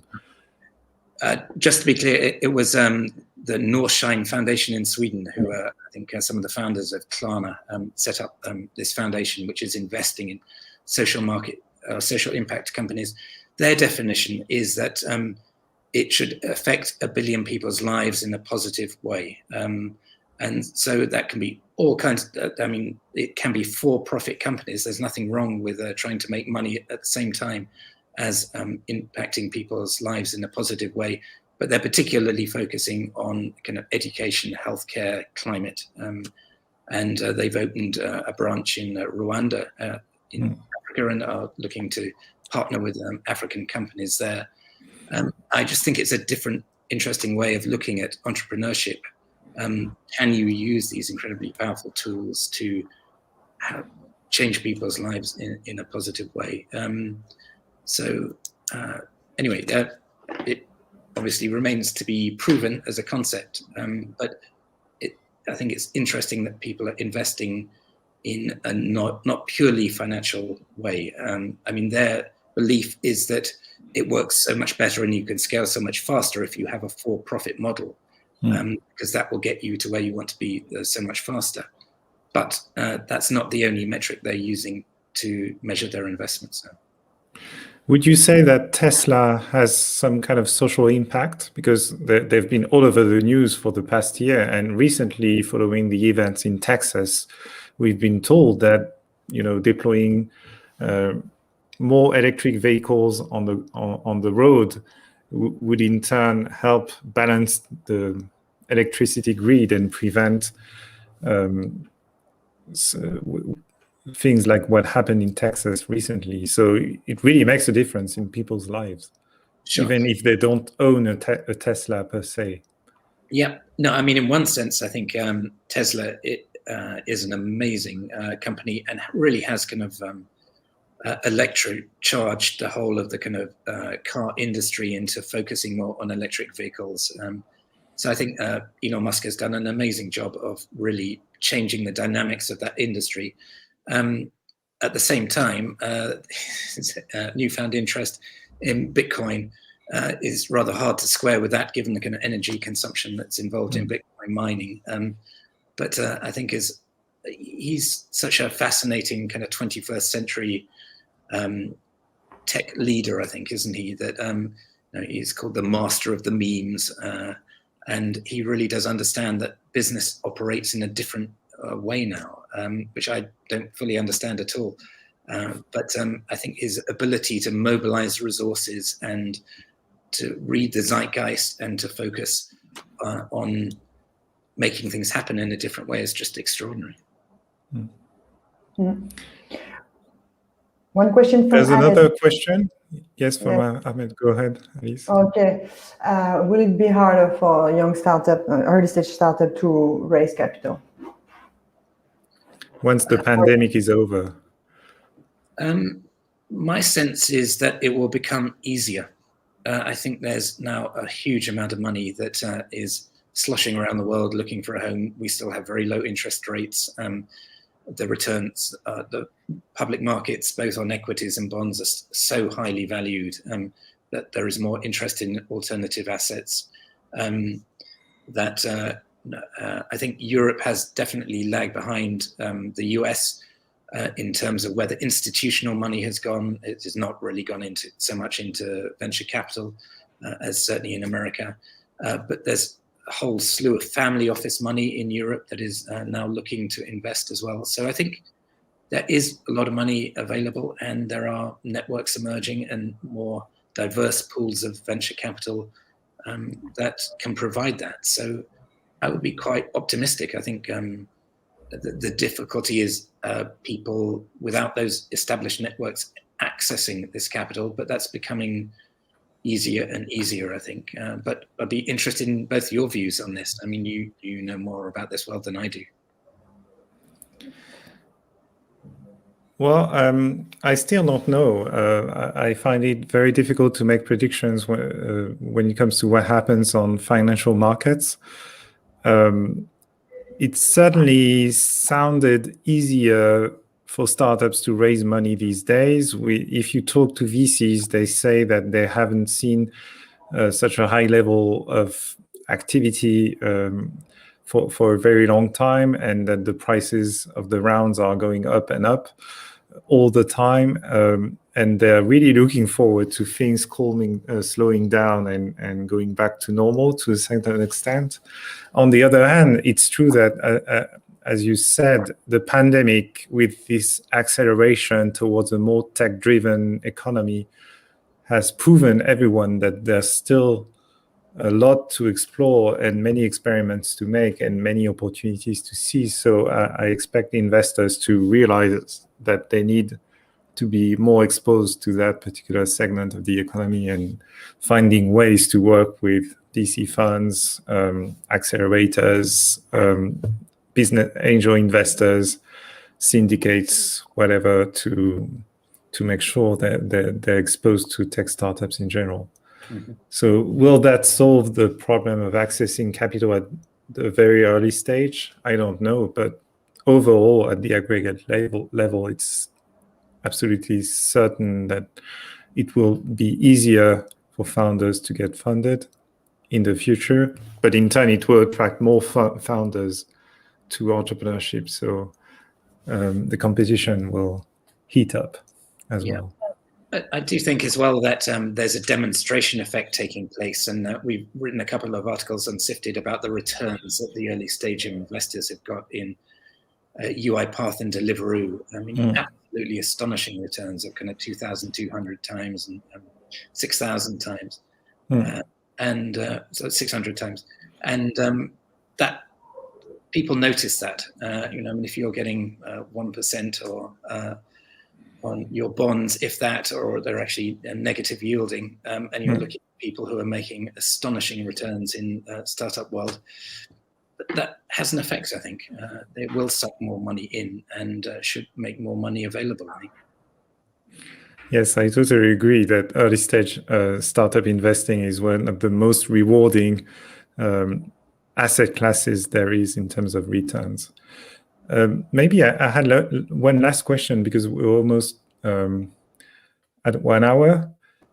Just to be clear, it was the Northshine Foundation in Sweden, who I think some of the founders of Klarna set up this foundation, which is investing in social impact companies. Their definition is that it should affect 1 billion people's lives in a positive way. And so that can be all kinds, it can be for-profit companies. There's nothing wrong with trying to make money at the same time as impacting people's lives in a positive way. But they're particularly focusing on kind of education, healthcare, climate. And they've opened a branch in Rwanda in Africa, and are looking to partner with African companies there. I just think it's a different, interesting way of looking at entrepreneurship. Can you use these incredibly powerful tools to change people's lives in a positive way? Anyway, it obviously remains to be proven as a concept, but I think it's interesting that people are investing in a not purely financial way. Their belief is that it works so much better and you can scale so much faster if you have a for-profit model, because that will get you to where you want to be so much faster. But that's not the only metric they're using to measure their investments.
Would you say that Tesla has some kind of social impact? Because they've been all over the news for the past year, and recently, following the events in Texas, we've been told that deploying more electric vehicles on the road would in turn help balance the electricity grid and prevent things like what happened in Texas recently. So it really makes a difference in people's lives, sure, even if they don't own a Tesla per se.
Yeah, no, in one sense, I think Tesla is an amazing company, and really has kind of electric charged the whole of the kind of car industry into focusing more on electric vehicles. So I think Elon Musk has done an amazing job of really changing the dynamics of that industry. At the same time, newfound interest in Bitcoin is rather hard to square with that, given the kind of energy consumption that's involved in Bitcoin mining. But I think he's such a fascinating kind of 21st century tech leader, I think, isn't he? That he's called the master of the memes, and he really does understand that business operates in a different way now, which I don't fully understand at all. But I think his ability to mobilize resources and to read the zeitgeist and to focus on making things happen in a different way is just extraordinary.
Well, One question from
There's
Ahmed.
another question. Yes, from
Yes.
Ahmed. Go ahead, Alice.
Okay. Will it be harder for a young startup, early stage startup, to raise capital?
Once the pandemic is over?
My sense is that it will become easier. I think there's now a huge amount of money that is sloshing around the world looking for a home. We still have very low interest rates. The returns, the public markets, both on equities and bonds, are so highly valued that there is more interest in alternative assets. That I think Europe has definitely lagged behind the US in terms of where the institutional money has gone. It has not really gone into so much into venture capital as certainly in America. But there's a whole slew of family office money in Europe that is now looking to invest as well. So I think there is a lot of money available, and there are networks emerging and more diverse pools of venture capital that can provide that. So I would be quite optimistic. I think the difficulty is people without those established networks accessing this capital, but that's becoming easier and easier, I think. But I'd be interested in both your views on this. I mean, you know more about this world than I do.
Well, I still don't know. I find it very difficult to make predictions when it comes to what happens on financial markets. It certainly sounded easier for startups to raise money these days. If you talk to VCs, they say that they haven't seen such a high level of activity for a very long time, and that the prices of the rounds are going up and up all the time. And they're really looking forward to things slowing down and going back to normal to a certain extent. On the other hand, it's true that, as you said, the pandemic, with this acceleration towards a more tech-driven economy, has proven everyone that there's still a lot to explore and many experiments to make and many opportunities to seize. So I expect investors to realize that they need to be more exposed to that particular segment of the economy and finding ways to work with VC funds, accelerators, business angel investors, syndicates, whatever, to make sure that they're exposed to tech startups in general. Mm-hmm. So will that solve the problem of accessing capital at the very early stage? I don't know, but overall at the aggregate level, it's absolutely certain that it will be easier for founders to get funded in the future, but in turn it will attract more founders to entrepreneurship. So the competition will heat up as well.
I do think as well that there's a demonstration effect taking place, and we've written a couple of articles on Sifted about the returns that the early stage investors have got in UiPath and Deliveroo. I mean, absolutely astonishing returns of kind of 2,200 times and 6,000 times, and so 600 times, and that people notice that. I mean, if you're getting 1% or on your bonds, if that, or they're actually negative yielding, and you're looking at people who are making astonishing returns in startup world, that has an effect, I think. It will suck more money in and should make more money available, I think.
Yes, I totally agree that early stage startup investing is one of the most rewarding asset classes there is in terms of returns. Maybe I had one last question, because we're almost at 1 hour.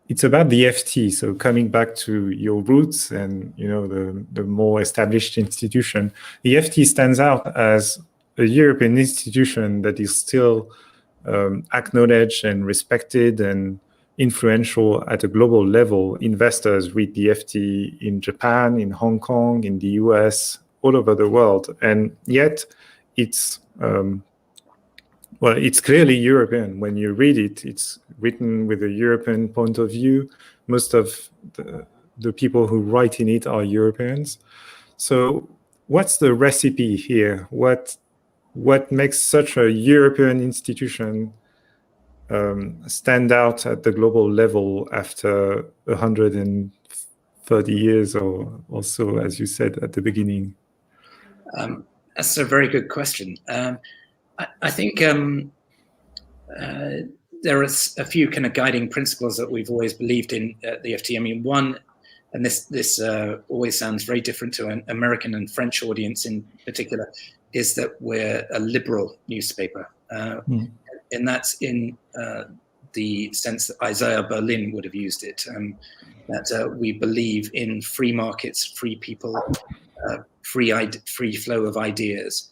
It's about the FT. So coming back to your roots and the more established institution, the FT stands out as a European institution that is still acknowledged and respected and influential at a global level. Investors read the FT in Japan, in Hong Kong, in the US, all over the world, and yet it's it's clearly European. When you read it, it's written with a European point of view. Most of the people who write in it are Europeans. So what's the recipe here? What makes such a European institution stand out at the global level after 130 years or so, as you said at the beginning?
That's a very good question. I think there are a few kind of guiding principles that we've always believed in at the FT. I mean, one, and this always sounds very different to an American and French audience in particular, is that we're a liberal newspaper. And that's in the sense that Isaiah Berlin would have used it, that we believe in free markets, free people, free flow of ideas.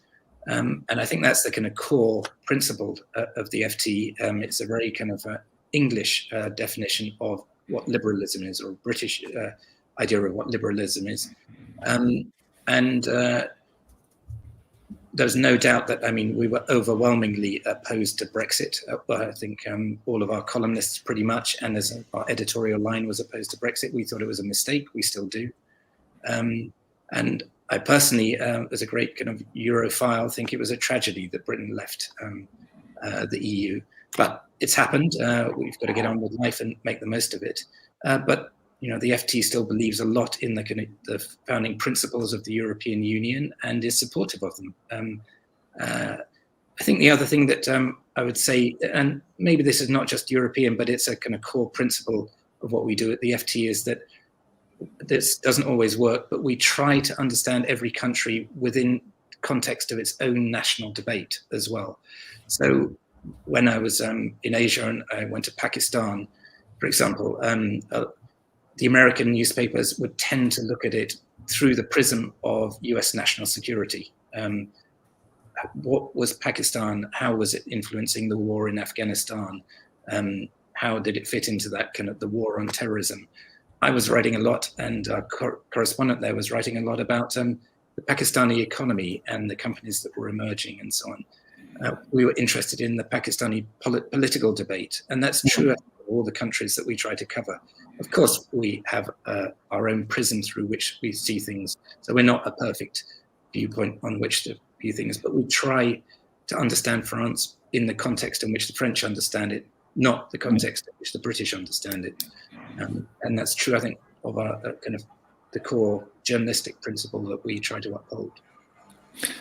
And I think that's the kind of core principle of the FT. It's a very kind of English definition of what liberalism is, or British idea of what liberalism is. And there's no doubt that, I mean, we were overwhelmingly opposed to Brexit. I think all of our columnists pretty much, and as our editorial line was opposed to Brexit. We thought it was a mistake. We still do. And I personally, as a great kind of Europhile, think it was a tragedy that Britain left the EU. But it's happened. We've got to get on with life and make the most of it. But you know, the FT still believes a lot in the founding principles of the European Union and is supportive of them. I think the other thing that I would say, and maybe this is not just European, but it's a kind of core principle of what we do at the FT, is that this doesn't always work, but we try to understand every country within context of its own national debate as well. So when I was in Asia and I went to Pakistan, for example, the American newspapers would tend to look at it through the prism of US national security. What was Pakistan? How was it influencing the war in Afghanistan? How did it fit into that kind of the war on terrorism? I was writing a lot, and our correspondent there was writing a lot about the Pakistani economy and the companies that were emerging and so on. We were interested in the Pakistani political debate, and that's true of all the countries that we try to cover. Of course, we have our own prism through which we see things, so we're not a perfect viewpoint on which to view things, but we try to understand France in the context in which the French understand it, not the context in which the British understand it. And that's true, I think, of our kind of the core journalistic principle that we try to uphold.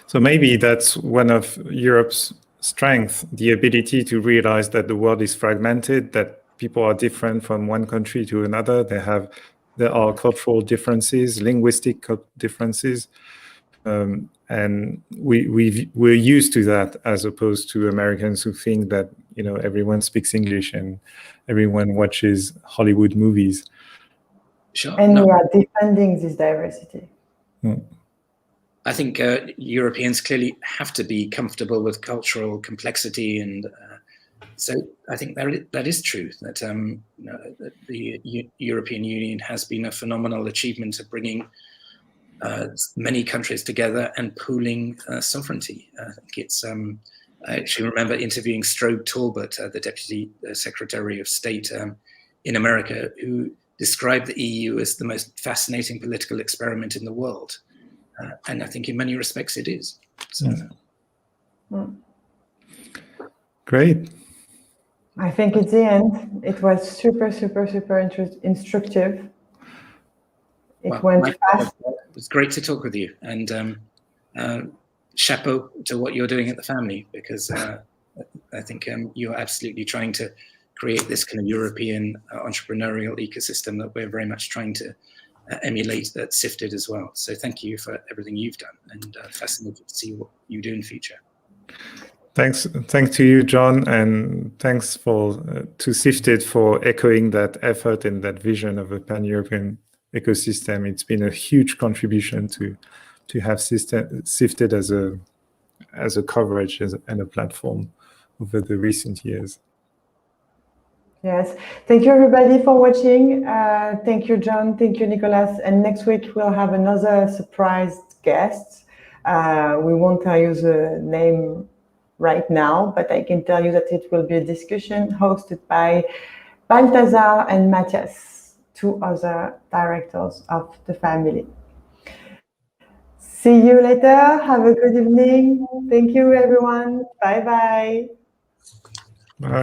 So maybe that's one of Europe's strength, the ability to realize that the world is fragmented, that people are different from one country to another. There are cultural differences, linguistic differences, and we're used to that, as opposed to Americans who think that, you know, everyone speaks English and everyone watches Hollywood movies.
Sure.
And we are defending this diversity.
I think Europeans clearly have to be comfortable with cultural complexity, and so I think that is true. That, that the European Union has been a phenomenal achievement of bringing many countries together and pooling sovereignty. I think it's. I actually remember interviewing Strobe Talbot, the Deputy Secretary of State in America, who described the EU as the most fascinating political experiment in the world. And I think in many respects it is. So.
Great.
I think it's the end. It was super instructive. It went fast.
It was great to talk with you, and chapeau to what you're doing at the family, because I think you're absolutely trying to create this kind of European entrepreneurial ecosystem that we're very much trying to emulate at Sifted as well. So thank you for everything you've done, and fascinated to see what you do in future.
Thanks to you, John, and thanks to Sifted for echoing that effort and that vision of a pan-European ecosystem. It's been a huge contribution to have Sifted as a coverage and a platform over the recent years.
Yes, thank you everybody for watching. Thank you, John. Thank you, Nicolas. And next week we'll have another surprise guest. We won't tell you the name right now, but I can tell you that it will be a discussion hosted by Balthazar and Matthias, two other directors of the family. See you later. Have a good evening. Thank you, everyone. Bye-bye.